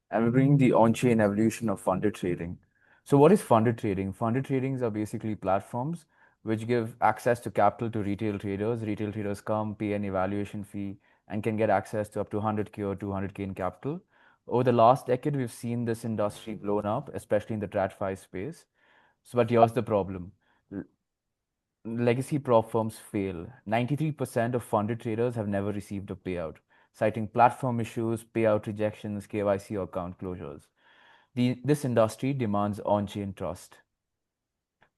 and we're bringing the on-chain evolution of funded trading. So what is funded trading? Funded tradings are basically platforms which give access to capital to retail traders. Retail traders come, pay an evaluation fee, and can get access to up to 100K or 200K in capital. Over the last decade, we've seen this industry blown up, especially in the TradFi space. So, but here's the problem. Legacy prop firms fail. 93% of funded traders have never received a payout, citing platform issues, payout rejections, KYC, or account closures. This industry demands on-chain trust.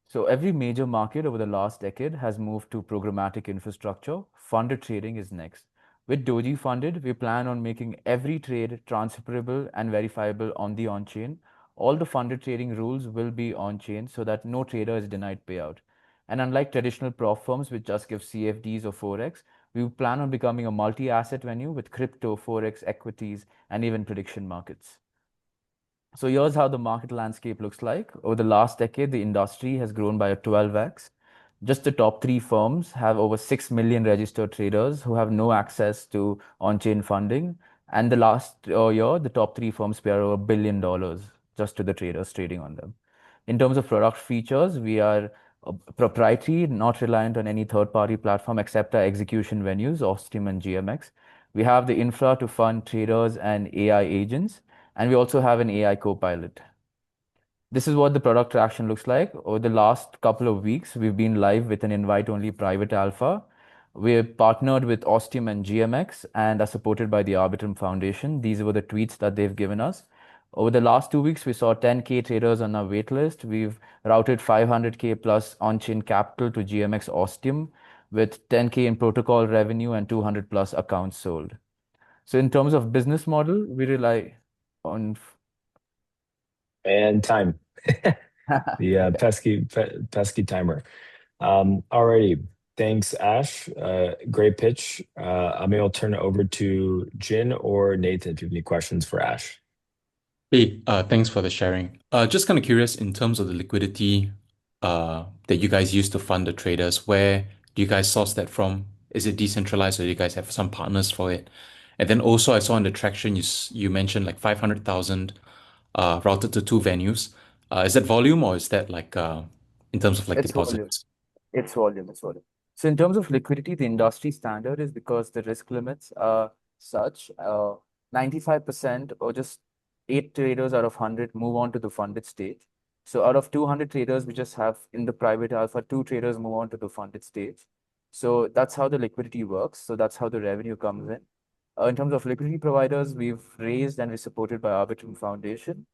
So every major market over the last decade has moved to programmatic infrastructure. Funded trading is next. With Doji Funded, we plan on making every trade transferable and verifiable on the on-chain. All the funded trading rules will be on-chain so that no trader is denied payout. And unlike traditional prop firms which just give CFDs or Forex, we plan on becoming a multi-asset venue with crypto, Forex, equities, and even prediction markets. So here's how the market landscape looks like. Over the last decade, the industry has grown by a 12x. Just the top 3 firms have over 6 million registered traders who have no access to on-chain funding. And the last year, the top 3 firms pay over $1 billion just to the traders trading on them. In terms of product features, we are proprietary, not reliant on any third-party platform except our execution venues, Ostium and GMX. We have the infra to fund traders and AI agents, and we also have an AI co-pilot. This is what the product traction looks like. Over the last couple of weeks, we've been live with an invite-only private alpha. We're partnered with Ostium and GMX and are supported by the Arbitrum Foundation. These were the tweets that they've given us. Over the last 2 weeks, we saw 10K traders on our waitlist. We've routed 500K plus on-chain capital to GMX Ostium with 10K in protocol revenue and 200 plus accounts sold. So in terms of business model, we rely on... And time. The pesky timer. Alrighty. Thanks, Ash. Great pitch. I'll turn it over to Jin or Nathan if you have any questions for Ash. Hey, thanks for the sharing. Just kind of curious in terms of the liquidity that you guys use to fund the traders, where do you guys source that from? Is it decentralized or do you guys have some partners for it? And then also I saw in the traction you mentioned like 500,000 routed to 2 venues. Is that volume or is that like in terms of like It's volume. deposits? It's volume, it's volume. So in terms of liquidity, the industry standard is because the risk limits are such, 95% or just 8 traders out of 100 move on to the funded stage. So out of 200 traders, we just have in the private alpha, 2 traders move on to the funded stage. So that's how the liquidity works. So that's how the revenue comes in. In terms of liquidity providers, we've raised and we're supported by Arbitrum Foundation.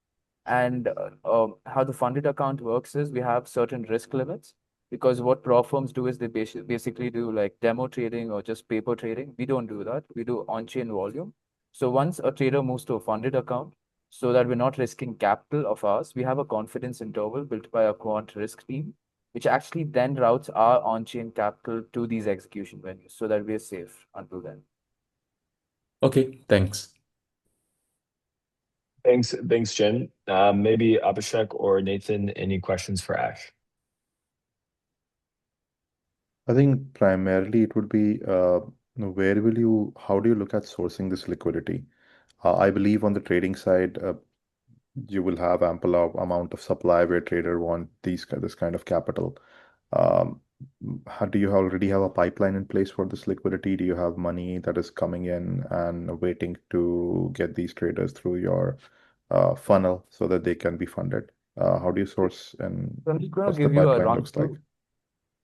And how the funded account works is we have certain risk limits, because what prop firms do is they basically do like demo trading or just paper trading. We don't do that. We do on-chain volume. So once a trader moves to a funded account, so that we're not risking capital of ours, we have a confidence interval built by a quant risk team, which actually then routes our on-chain capital to these execution venues so that we're safe until then. Okay, thanks. Thanks, Jim. Maybe Abhishek or Nathan, any questions for Ash? I think primarily it would be how do you look at sourcing this liquidity? I believe on the trading side, you will have ample amount of supply where trader want this kind of capital. Do you already have a pipeline in place for this liquidity? Do you have money that is coming in and waiting to get these traders through your funnel so that they can be funded? How do you source and So I'm just going to what's the give you a pipeline run looks like? through.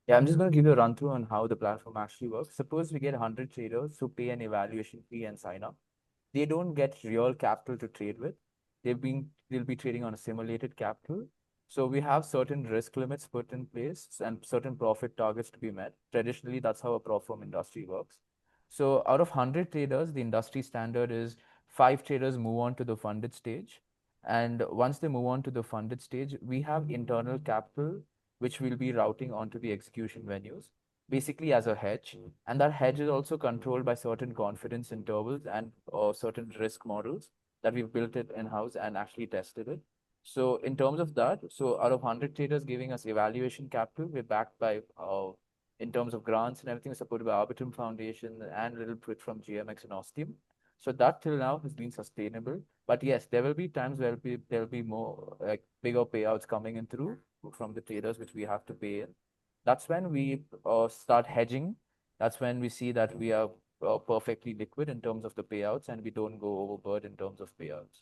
Yeah, I'm just going to give you a run through on how the platform actually works. Suppose we get 100 traders who pay an evaluation fee and sign up. They don't get real capital to trade with. They'll be trading on a simulated capital. So we have certain risk limits put in place and certain profit targets to be met. Traditionally, that's how a prop firm industry works. So out of 100 traders, the industry standard is 5 traders move on to the funded stage. And once they move on to the funded stage, we have internal capital which we'll be routing onto the execution venues, basically as a hedge. And that hedge is also controlled by certain confidence intervals and certain risk models that we've built it in-house and actually tested it. So in terms of that, so out of 100 traders giving us evaluation capital, we're backed by, in terms of grants and everything, supported by Arbitrum Foundation and a little bit from GMX and Ostium. So that till now has been sustainable. But yes, there will be times where there'll be more like bigger payouts coming in through from the traders, which we have to pay in. That's when we start hedging. That's when we see that we are perfectly liquid in terms of the payouts and we don't go overboard in terms of payouts.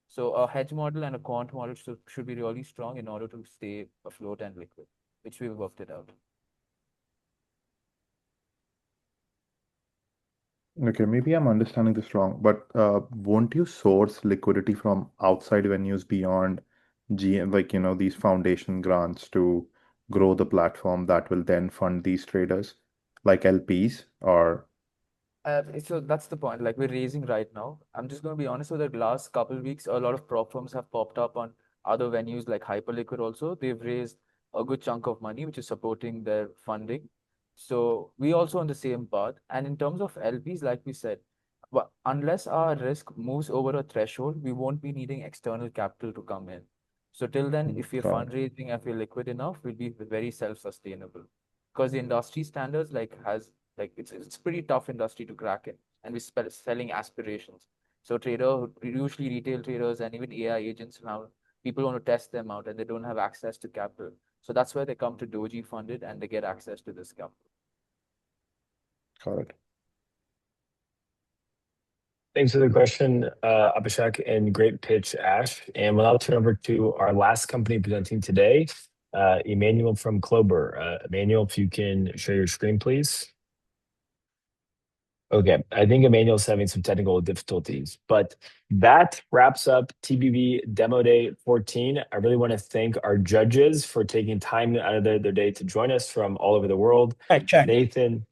So a hedge model and a quant model should be really strong in order to stay afloat and liquid, which we've worked it out. Okay, maybe I'm understanding this wrong, but won't you source liquidity from outside venues beyond GM, like, these foundation grants to grow the platform that will then fund these traders, like LPs or? So that's the point. Like we're raising right now. I'm just going to be honest with the last couple of weeks, a lot of prop firms have popped up on other venues like Hyperliquid also. They've raised a good chunk of money, which is supporting their funding. So we also on the same path. And in terms of LPs, like we said, unless our risk moves over a threshold, we won't be needing external capital to come in. So till then, if we're Got it. fundraising, if we're liquid enough, we'll be very self-sustainable. Because the industry standards it's pretty tough industry to crack it, and we're selling aspirations. So usually retail traders and even AI agents now, people want to test them out and they don't have access to capital. So that's where they come to Doji funded and they get access to this capital. Got it. Thanks for the question, Abhishek, and great pitch, Ash. And we'll now turn over to our last company presenting today, Emmanuel from Clover. Emmanuel, if you can share your screen, please. Okay, I think Emmanuel's having some technical difficulties, but that wraps up TBV Demo Day 14. I really want to thank our judges for taking time out of their day to join us from all over the world. Check. Nathan,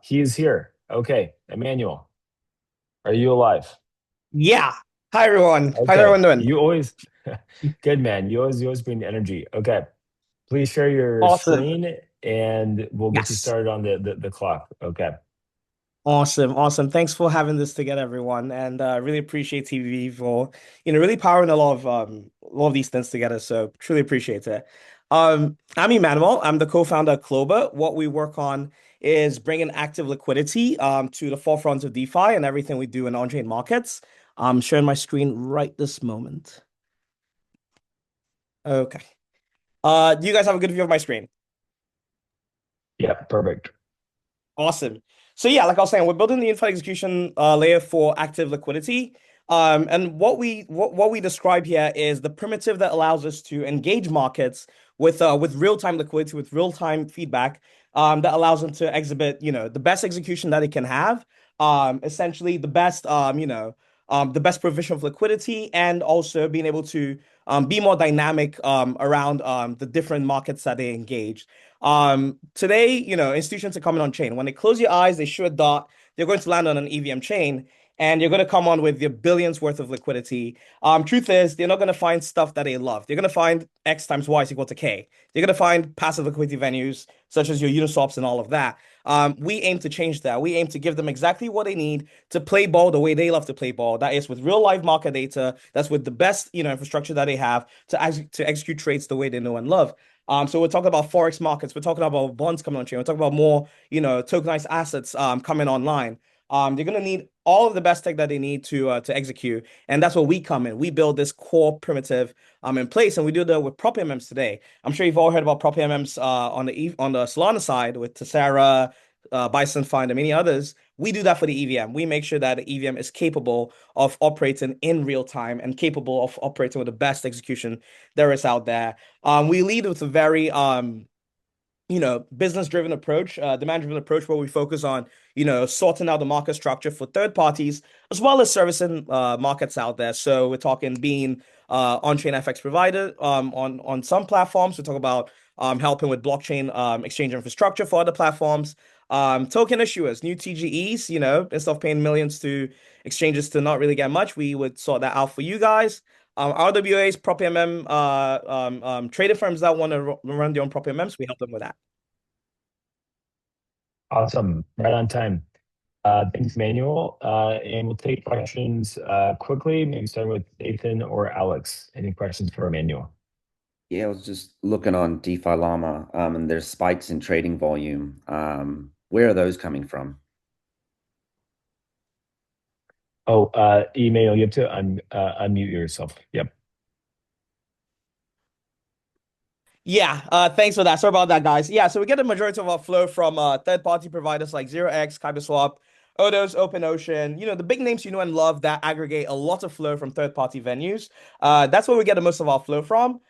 he is here. Okay, Emmanuel, are you alive? Yeah. Hi, everyone. Okay. How's everyone doing? You always, good man. You always bring the energy. Okay, please share your Awesome. screen and we'll get you Yes. started on the clock. Okay. Awesome. Thanks for having this together, everyone, and really appreciate TBV for really powering a lot of these things together. So truly appreciate it. I'm Emmanuel. I'm the co-founder of Clover. What we work on is bringing active liquidity to the forefront of DeFi and everything we do in on-chain markets. I'm sharing my screen right this moment. Okay. Do you guys have a good view of my screen? Yeah, perfect. Awesome. So yeah, like I was saying, we're building the unified execution layer for active liquidity. And what we describe here is the primitive that allows us to engage markets with real-time liquidity, with real-time feedback, that allows them to exhibit, the best execution that it can have, essentially the best provision of liquidity, and also being able to be more dynamic around the different markets that they engage. Today, institutions are coming on chain. When they close your eyes, they shoot a dot, they're going to land on an EVM chain, and you're going to come on with your billions worth of liquidity. Truth is, they're not going to find stuff that they love. They're going to find X times Y is equal to K. They're going to find passive liquidity venues such as your Uniswaps and all of that. We aim to change that. We aim to give them exactly what they need to play ball the way they love to play ball. That is with real life market data. That's with the best, infrastructure that they have to execute trades the way they know and love. So we're talking about forex markets. We're talking about bonds coming on chain. We're talking about more, tokenized assets coming online. They're gonna need all of the best tech that they need to execute, and that's where we come in. We build this core primitive in place, and we do that with prop MMs today. I'm sure you've all heard about prop MMs on the Solana side with Tessera, Bison Find, and many others. We do that for the EVM. We make sure that the EVM is capable of operating in real time and capable of operating with the best execution there is out there. We lead with a very business-driven approach, demand-driven approach, where we focus on, sorting out the market structure for third parties, as well as servicing markets out there. So we're talking being on-chain FX provider on some platforms. We talk about helping with blockchain exchange infrastructure for other platforms. Token issuers, new TGEs, instead of paying millions to exchanges to not really get much, we would sort that out for you guys. RWAs, prop MM, trader firms that want to run their own prop MMs, we help them with that. Awesome. Right on time. Thanks, Manuel. And we'll take questions quickly, maybe starting with Nathan or Alex. Any questions for Manuel? Yeah, I was just looking on DeFi Llama, and there's spikes in trading volume. Where are those coming from? Oh, Emmanuel, you have to unmute yourself. Yep. Yeah, thanks for that. Sorry about that, guys. Yeah, so we get the majority of our flow from third-party providers like 0x, Kyberswap, Odos, OpenOcean, the big names you know and love that aggregate a lot of flow from third-party venues. That's where we get the most of our flow from.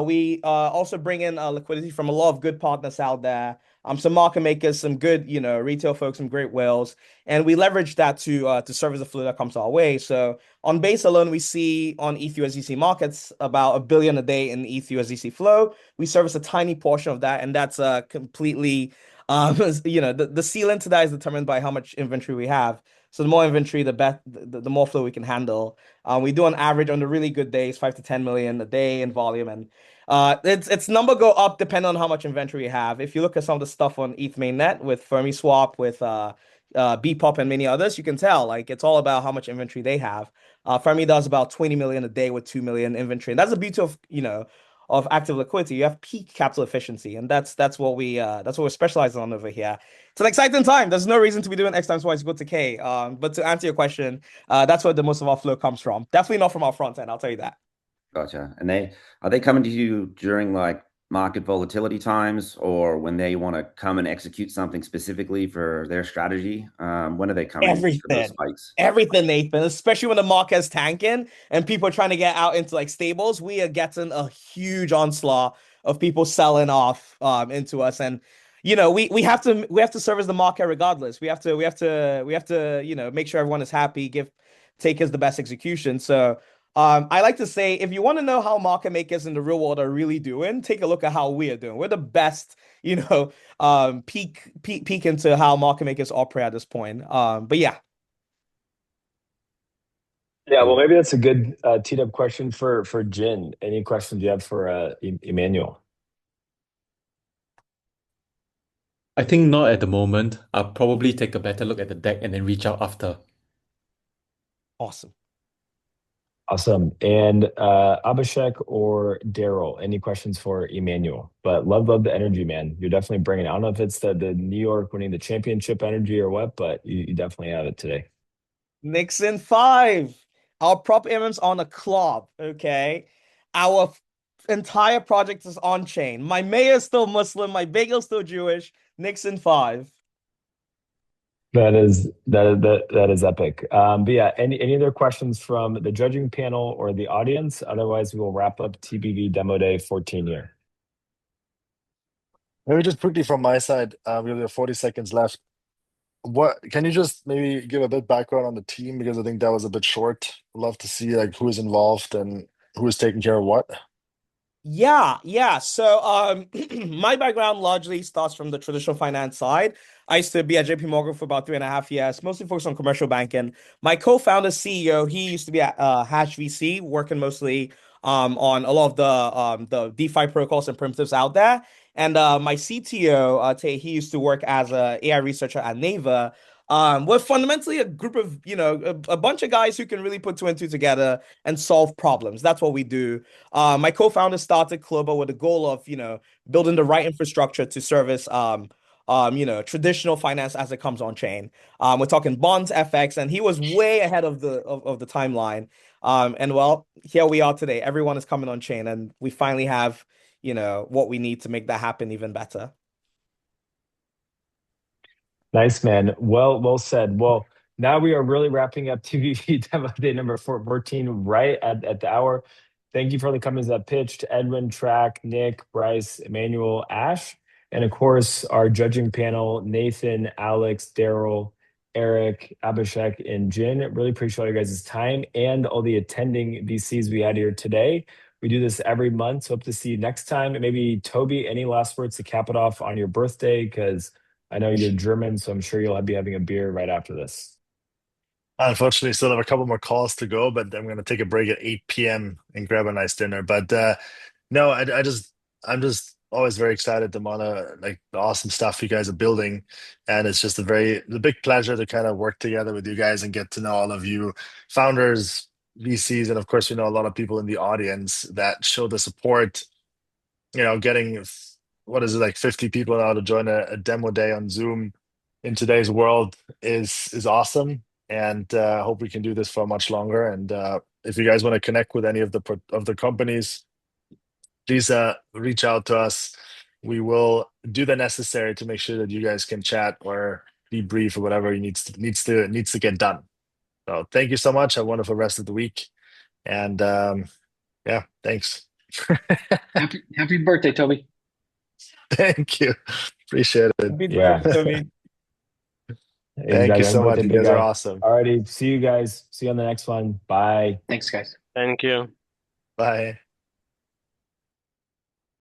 We also bring in liquidity from a lot of good partners out there. Some market makers, some good, retail folks, some great whales, and we leverage that to serve as the flow that comes our way. So on base alone, we see on ETH/USDC markets about $1 billion a day in ETH/USDC flow. We service a tiny portion of that, and that's completely, the ceiling to that is determined by how much inventory we have. So the more inventory, the more flow we can handle. We do on average on the really good days, 5 to 10 million a day in volume, and its number go up depending on how much inventory you have. If you look at some of the stuff on ETH mainnet with FermiSwap, with Bpop and many others, you can tell like it's all about how much inventory they have. Fermi does about 20 million a day with 2 million inventory, and that's the beauty of of active liquidity. You have peak capital efficiency, and that's what we're specializing on over here. It's an exciting time. There's no reason to be doing X times Y is equal to K. But to answer your question, that's where the most of our flow comes from. Definitely not from our front end, I'll tell you that. Gotcha. And are they coming to you during like market volatility times, or when they want to come and execute something specifically for their strategy? When are they coming for those spikes? Everything, Nathan, especially when the market is tanking and people are trying to get out into like stables. We are getting a huge onslaught of people selling off into us, and we have to service the market regardless. We have to make sure everyone is happy, give takers the best execution. So I like to say, if you want to know how market makers in the real world are really doing, take a look at how we are doing. We're the best, peek into how market makers operate at this point. But yeah. Yeah, well, maybe that's a good teed up question for Jin. Any questions you have for Emmanuel? I think not at the moment. I'll probably take a better look at the deck and then reach out after. Awesome. And Abhishek or Daryl, any questions for Emmanuel? But love the energy, man. You're definitely bringing it. I don't know if it's the New York winning the championship energy or what, but you definitely have it today. Nixon 5. Our prop MM's on a club, okay? Our entire project is on chain. My mayor is still Muslim, my bagel's still Jewish. Nixon 5. That is epic. But yeah, any other questions from the judging panel or the audience? Otherwise, we will wrap up TBV Demo Day 14 here. Maybe just quickly from my side, we have 40 seconds left. What can you just maybe give a bit background on the team, because I think that was a bit short. Love to see like who is involved and who is taking care of what. Yeah. So my background largely starts from the traditional finance side. I used to be at JP Morgan for about 3.5 years, mostly focused on commercial banking. My co-founder, CEO, he used to be at Hash VC, working mostly on a lot of the DeFi protocols and primitives out there. And my CTO, Tay, he used to work as a AI researcher at Naver. We're fundamentally a group of, a bunch of guys who can really put two and two together and solve problems. That's what we do. My co-founder started Clubber with the goal of, building the right infrastructure to service, traditional finance as it comes on chain. We're talking bonds, FX, and he was way ahead of the timeline. And well, here we are today. Everyone is coming on chain, and we finally have, what we need to make that happen even better. Nice, man. Well said. Well, now we are really wrapping up TBV Demo Day number 14 right at the hour. Thank you for the companies that pitched: Edwin, Track, Nick, Bryce, Emmanuel, Ash, and of course our judging panel: Nathan, Alex, Daryl, Eric, Abhishek, and Jin. Really appreciate all you guys' time and all the attending VCs we had here today. We do this every month, so hope to see you next time. And maybe Toby, any last words to cap it off on your birthday? Because I know you're German, so I'm sure you'll be having a beer right after this. Unfortunately, still have a couple more calls to go, but I'm going to take a break at 8 p.m. and grab a nice dinner. But no, I'm just always very excited to monitor like the awesome stuff you guys are building, and it's just a big pleasure to kind of work together with you guys and get to know all of you founders, VCs, and of course, a lot of people in the audience that show the support. Getting what is it, like 50 people now to join a demo day on Zoom in today's world is awesome, and hope we can do this for much longer. And if you guys want to connect with any of the companies, please reach out to us. We will do the necessary to make sure that you guys can chat or debrief or whatever needs to get done. So thank you so much. Have a wonderful rest of the week, and yeah, thanks. Happy birthday, Toby. Thank you. Appreciate it. Happy birthday, Toby. Thank you so much. You guys are awesome. Alrighty. See you guys. See you on the next one. Bye. Thanks, guys. Thank you. Bye.